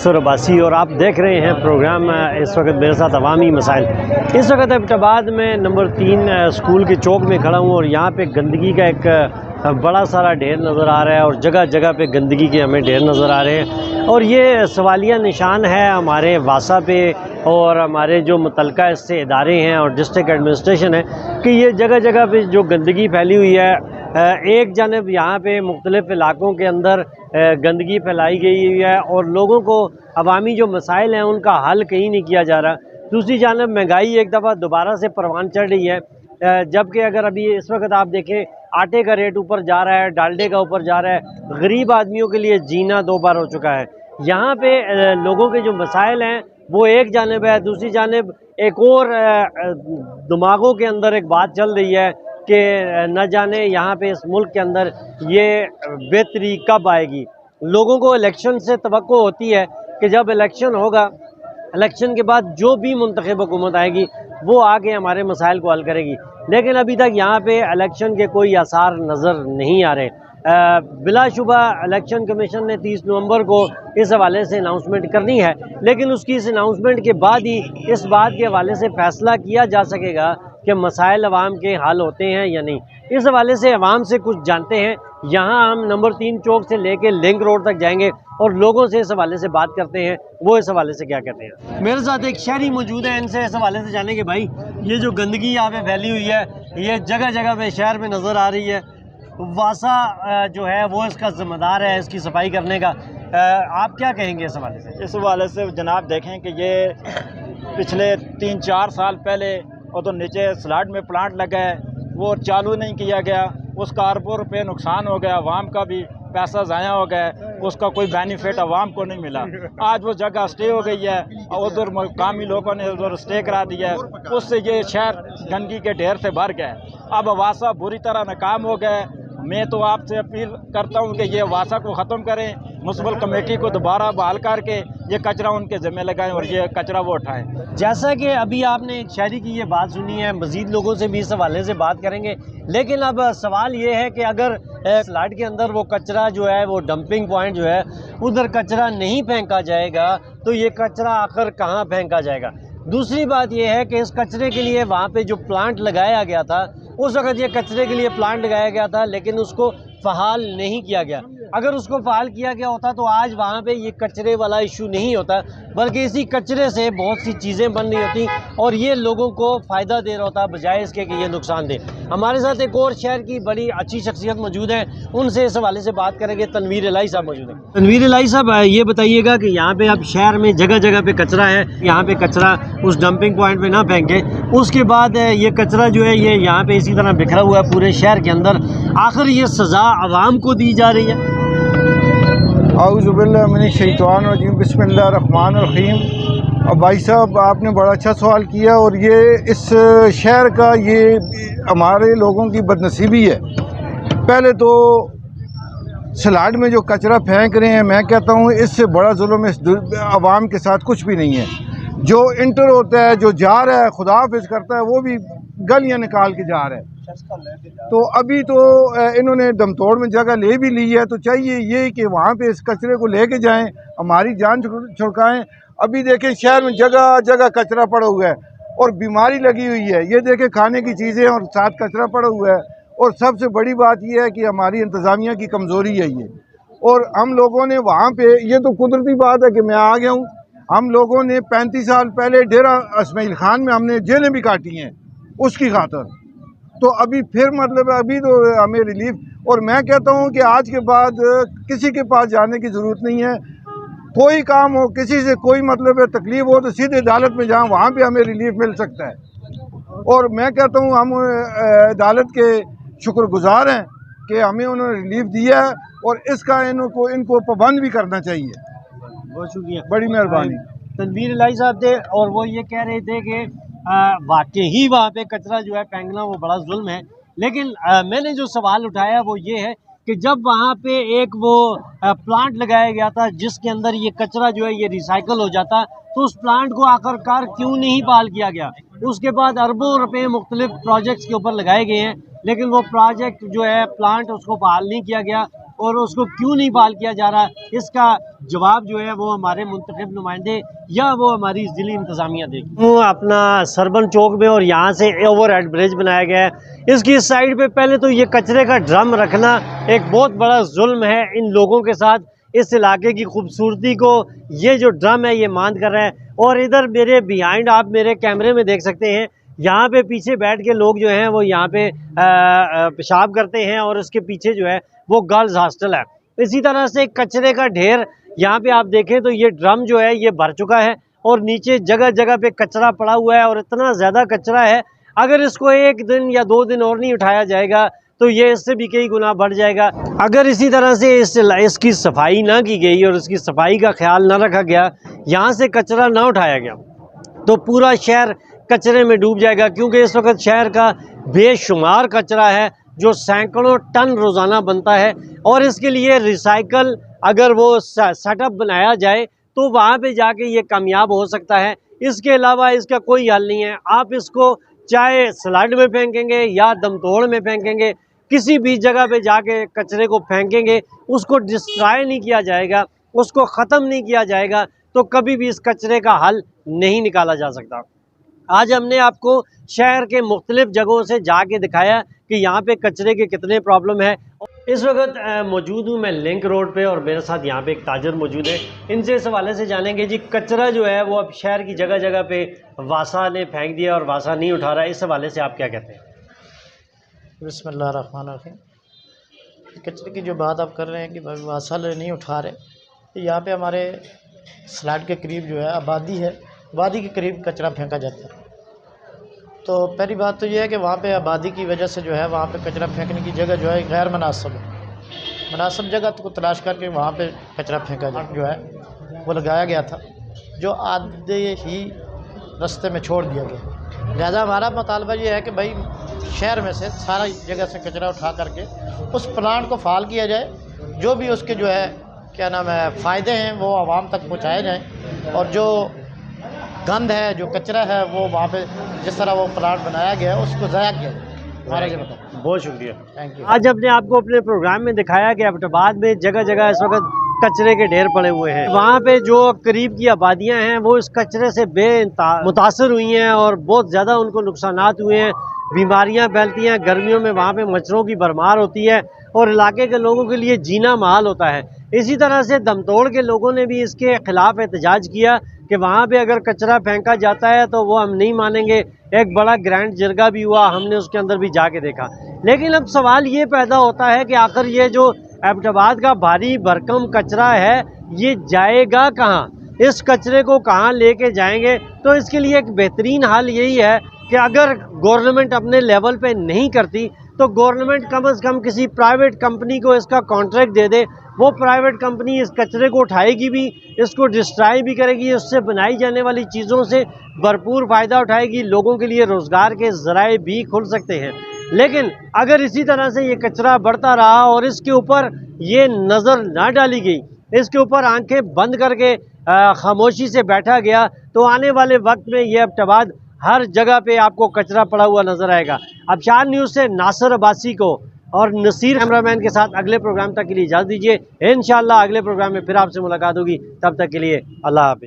मंसूर अब्बासी और आप देख रहे हैं प्रोग्राम इस वक्त मेरे साथ अवामी मसाइल। इस वक्त एबटाबाद में नंबर 3 स्कूल के चौक में खड़ा हूँ और यहाँ पे गंदगी का एक बड़ा सारा ढेर नज़र आ रहा है और जगह जगह पे गंदगी के हमें ढेर नज़र आ रहे हैं और ये सवालिया निशान है हमारे वासा पे और हमारे जो मुतलका इससे इदारे हैं और डिस्ट्रिक्ट एडमिनिस्ट्रेशन है कि ये जगह जगह पे जो गंदगी फैली हुई है, एक जानब यहाँ पे मुख्तलिफ़ इलाकों के अंदर गंदगी फैलाई गई हुई है और लोगों को अवामी जो मसाइल हैं उनका हल कहीं नहीं किया जा रहा। दूसरी जानब महंगाई एक दफ़ा दोबारा से परवान चढ़ रही है, जबकि अगर अभी इस वक्त आप देखें आटे का रेट ऊपर जा रहा है, डालडे का ऊपर जा रहा है, गरीब आदमियों के लिए जीना दो बार हो चुका है। यहाँ पे लोगों के जो मसाइल हैं वो एक जानब है, दूसरी जानब एक और दिमागों के अंदर एक बात चल रही है कि न जाने यहाँ पे इस मुल्क के अंदर ये बेहतरी कब आएगी। लोगों को इलेक्शन से तवक्को होती है कि जब इलेक्शन होगा, इलेक्शन के बाद जो भी मुंतखब हुकूमत आएगी वो आके हमारे मसाइल को हल करेगी, लेकिन अभी तक यहाँ पे इलेक्शन के कोई आसार नज़र नहीं आ रहे। बिलाशुबा इलेक्शन कमीशन ने 30 नवंबर को इस हवाले से अनाउंसमेंट करनी है, लेकिन उसकी इस अनाउंसमेंट के बाद ही इस बात के हवाले से फ़ैसला किया जा सकेगा कि मसाइल अवाम के हल होते हैं या नहीं। इस हवाले से अवाम से कुछ जानते हैं। यहाँ हम नंबर 3 चौक से लेके लिंक रोड तक जाएंगे और लोगों से इस हवाले से बात करते हैं, वो इस हवाले से क्या कहते हैं। मेरे साथ एक शहरी मौजूद है, इनसे इस हवाले से जानेंगे भाई ये जो गंदगी यहाँ पे फैली हुई है ये जगह जगह पे शहर में नज़र आ रही है, वासा जो है वो इसका ज़िम्मेदार है इसकी सफाई करने का, आप क्या कहेंगे इस हवाले से? इस हवाले से जनाब देखें कि ये पिछले 3-4 साल पहले और तो नीचे स्लाड में प्लांट लगा है वो चालू नहीं किया गया, उसका अरबों रुपये नुकसान हो गया, आवाम का भी पैसा ज़ाया हो गया, उसका कोई बेनिफिट आवाम को नहीं मिला। आज वो जगह स्टे हो गई है, उधर मकामी लोगों ने उधर स्टे करा दिया है, उससे ये शहर गंदगी के ढेर से भर गया है। अब वासा बुरी तरह नाकाम हो गया है। मैं तो आपसे अपील करता हूं कि ये वासा को ख़त्म करें, म्युनिसिपल कमेटी को दोबारा बहाल करके ये कचरा उनके ज़िम्मे लगाएं और ये कचरा वो उठाएं। जैसा कि अभी आपने एक शहरी की ये बात सुनी है, मज़ीद लोगों से भी इस हवाले से बात करेंगे, लेकिन अब सवाल ये है कि अगर स्लाड के अंदर वो कचरा जो है वो डंपिंग पॉइंट जो है उधर कचरा नहीं फेंका जाएगा तो ये कचरा आखिर कहाँ फेंका जाएगा। दूसरी बात यह है कि इस कचरे के लिए वहाँ पे जो प्लांट लगाया गया था उस वक्त ये कचरे के लिए प्लांट लगाया गया था, लेकिन उसको फ़हाल नहीं किया गया। अगर उसको फ़हाल किया गया होता तो आज वहाँ पे ये कचरे वाला इशू नहीं होता, बल्कि इसी कचरे से बहुत सी चीज़ें बन रही होती और ये लोगों को फ़ायदा दे रहा होता बजाय इसके कि ये नुकसान दे। हमारे साथ एक और शहर की बड़ी अच्छी शख्सियत मौजूद है, उनसे इस हवाले से बात करेंगे। तनवीर इलाही साहब मौजूद हैं। तनवीर इलाही साहब, ये बताइएगा कि यहाँ पे अब शहर में जगह जगह पे कचरा है, यहाँ पे कचरा उस डंपिंग पॉइंट पे ना फेंके, उसके बाद ये कचरा जो है ये यहाँ पे इसी तरह बिखरा हुआ है पूरे शहर के अंदर, आखिर ये सज़ा आवाम को दी जा रही है? औज़ुबिल्लाहिमिनश्शैतानिर्रजीम, बिस्मिल्लाहिर्रहमानिर्रहीम। अब भाई साहब आपने बड़ा अच्छा सवाल किया और ये इस शहर का ये हमारे लोगों की बदनसीबी है। पहले तो स्लाड में जो कचरा फेंक रहे हैं, मैं कहता हूँ इससे बड़ा जुल्म इस आवाम के साथ कुछ भी नहीं है। जो इंटर होता है, जो जा रहा है, खुदा हाफिज करता है, वो भी गलियाँ निकाल के जा रहा है। तो अभी तो इन्होंने दमतोड़ में जगह ले भी ली है, तो चाहिए ये कि वहाँ पे इस कचरे को लेके जाएं, हमारी जान छुड़काएं। अभी देखें शहर में जगह जगह कचरा पड़ा हुआ है और बीमारी लगी हुई है। ये देखें खाने की चीज़ें और साथ कचरा पड़ा हुआ है, और सबसे बड़ी बात यह है कि हमारी इंतज़ामिया की कमज़ोरी है ये। और हम लोगों ने वहाँ पे, ये तो कुदरती बात है कि मैं आ गया हूँ, हम लोगों ने 35 साल पहले डेरा इस्माइल खान में हमने जेलें भी काटी हैं उसकी खातर। तो अभी फिर मतलब अभी तो हमें रिलीफ, और मैं कहता हूँ कि आज के बाद किसी के पास जाने की ज़रूरत नहीं है। कोई काम हो, किसी से कोई मतलब है तकलीफ़ हो तो सीधे अदालत में जाएं, वहाँ पे हमें रिलीफ मिल सकता है। और मैं कहता हूँ हम अदालत के शुक्रगुजार हैं कि हमें उन्होंने रिलीफ दिया है और इसका इनको पाबंद भी करना चाहिए। बहुत शुक्रिया, बड़ी मेहरबानी। तनवीर इलाही साहब थे और वो ये कह रहे थे कि वाकई ही वहाँ पे कचरा जो है फेंकना वो बड़ा जुल्म है, लेकिन मैंने जो सवाल उठाया वो ये है कि जब वहाँ पे एक वो प्लांट लगाया गया था जिसके अंदर ये कचरा जो है ये रिसाइकल हो जाता, तो उस प्लांट को आखिरकार क्यों नहीं बहाल किया गया? उसके बाद अरबों रुपए मुख्तलिफ प्रोजेक्ट्स के ऊपर लगाए गए हैं, लेकिन वो प्रोजेक्ट जो है प्लांट उसको बहाल नहीं किया गया। और उसको क्यों नहीं बहाल किया जा रहा, इसका जवाब जो है वो हमारे मुंतखब नुमाइंदे या वो हमारी ज़िली इंतज़ामिया देगी। वो अपना सरबन चौक में और यहाँ से ओवर हेड ब्रिज बनाया गया है, इसकी साइड पे पहले तो ये कचरे का ड्रम रखना एक बहुत बड़ा जुल्म है इन लोगों के साथ। इस इलाके की खूबसूरती को ये जो ड्रम है ये मांद कर रहा है। और इधर मेरे बिहाइंड आप मेरे कैमरे में देख सकते हैं, यहाँ पे पीछे बैठ के लोग जो हैं वो यहाँ पे पेशाब करते हैं और उसके पीछे जो है वो गर्ल्स हॉस्टल है। इसी तरह से कचरे का ढेर यहाँ पे आप देखें तो ये ड्रम जो है ये भर चुका है और नीचे जगह जगह पे कचरा पड़ा हुआ है और इतना ज़्यादा कचरा है, अगर इसको 1 दिन या 2 दिन और नहीं उठाया जाएगा तो ये इससे भी कई गुना बढ़ जाएगा। अगर इसी तरह से इसकी सफाई ना की गई और इसकी सफाई का ख्याल ना रखा गया, यहाँ से कचरा ना उठाया गया, तो पूरा शहर कचरे में डूब जाएगा। क्योंकि इस वक्त शहर का बेशुमार कचरा है जो सैकड़ों टन रोज़ाना बनता है और इसके लिए रिसाइकल अगर वो सेटअप बनाया जाए तो वहाँ पे जाके ये कामयाब हो सकता है। इसके अलावा इसका कोई हल नहीं है। आप इसको चाहे स्लड में फेंकेंगे या दमतोड़ में फेंकेंगे, किसी भी जगह पे जाके कचरे को फेंकेंगे, उसको डिस्ट्रॉय नहीं किया जाएगा, उसको ख़त्म नहीं किया जाएगा, तो कभी भी इस कचरे का हल नहीं निकाला जा सकता। आज हमने आपको शहर के मुख्तलिफ जगहों से जाके दिखाया कि यहाँ पे कचरे के कितने प्रॉब्लम है। इस वक्त मौजूद हूँ मैं लिंक रोड पे और मेरे साथ यहाँ पे एक ताजर मौजूद है। इनसे इस हवाले से जानेंगे जी, कचरा जो है वो अब शहर की जगह जगह पे वासा ने फेंक दिया और वासा नहीं उठा रहा है, इस हवाले से आप क्या कहते हैं? बिस्मिल्लाहिर्रहमानिर्रहीम। कचरे की जो बात आप कर रहे हैं कि भाई वासा नहीं उठा रहे, तो यहाँ पे हमारे स्लैड के करीब जो है आबादी है, आबादी के करीब कचरा फेंका जाता है। तो पहली बात तो यह है कि वहाँ पे आबादी की वजह से जो है वहाँ पे कचरा फेंकने की जगह जो है गैर मुनासिब है। मुनासिब जगह को तलाश करके वहाँ पे कचरा फेंका जो है वो लगाया गया था, जो आधे ही रास्ते में छोड़ दिया गया। लिहाजा हमारा मुतालबा ये है कि भाई शहर में से सारा जगह से कचरा उठा करके उस प्लांट को फ़ाल किया जाए, जो भी उसके जो है क्या नाम है फ़ायदे हैं वो आवाम तक पहुँचाए जाएँ, और जो गंद है, जो कचरा है, वो वहाँ पे जिस तरह वो प्लांट बनाया गया है उसको ज़ाया किया जाए। हमारा ये बताओ। बहुत शुक्रिया, थैंक यू। आज हमने आपको अपने प्रोग्राम में दिखाया कि एबटाबाद में जगह जगह इस वक्त कचरे के ढेर पड़े हुए हैं। वहाँ पे जो करीब की आबादियाँ हैं वो इस कचरे से मुतासर हुई हैं और बहुत ज़्यादा उनको नुकसानात हुए हैं, बीमारियाँ फैलती हैं, गर्मियों में वहाँ पे मच्छरों की भरमार होती है और इलाके के लोगों के लिए जीना महाल होता है। इसी तरह से दमतोड़ के लोगों ने भी इसके ख़िलाफ़ एहतजाज किया कि वहाँ पे अगर कचरा फेंका जाता है तो वो हम नहीं मानेंगे। एक बड़ा ग्रैंड जिरगा भी हुआ, हमने उसके अंदर भी जाके देखा। लेकिन अब सवाल ये पैदा होता है कि आखिर ये जो एबटाबाद का भारी भरकम कचरा है ये जाएगा कहाँ, इस कचरे को कहाँ लेके जाएंगे? तो इसके लिए एक बेहतरीन हल यही है कि अगर गवर्नमेंट अपने लेवल पे नहीं करती तो गवर्नमेंट कम से कम किसी प्राइवेट कंपनी को इसका कॉन्ट्रैक्ट दे दे। वो प्राइवेट कंपनी इस कचरे को उठाएगी भी, इसको डिस्ट्रॉय भी करेगी, उससे बनाई जाने वाली चीज़ों से भरपूर फ़ायदा उठाएगी, लोगों के लिए रोज़गार के ज़राए भी खुल सकते हैं। लेकिन अगर इसी तरह से ये कचरा बढ़ता रहा और इसके ऊपर ये नज़र ना डाली गई, इसके ऊपर आंखें बंद करके खामोशी से बैठा गया, तो आने वाले वक्त में ये एबटाबाद हर जगह पे आपको कचरा पड़ा हुआ नज़र आएगा। अब शान न्यूज़ से नासिर अब्बासी को और नसीर कैमरामैन के साथ अगले प्रोग्राम तक के लिए इजाज़त दीजिए। इंशाअल्लाह अगले प्रोग्राम में फिर आपसे मुलाकात होगी, तब तक के लिए अल्लाह हाफ़िज़।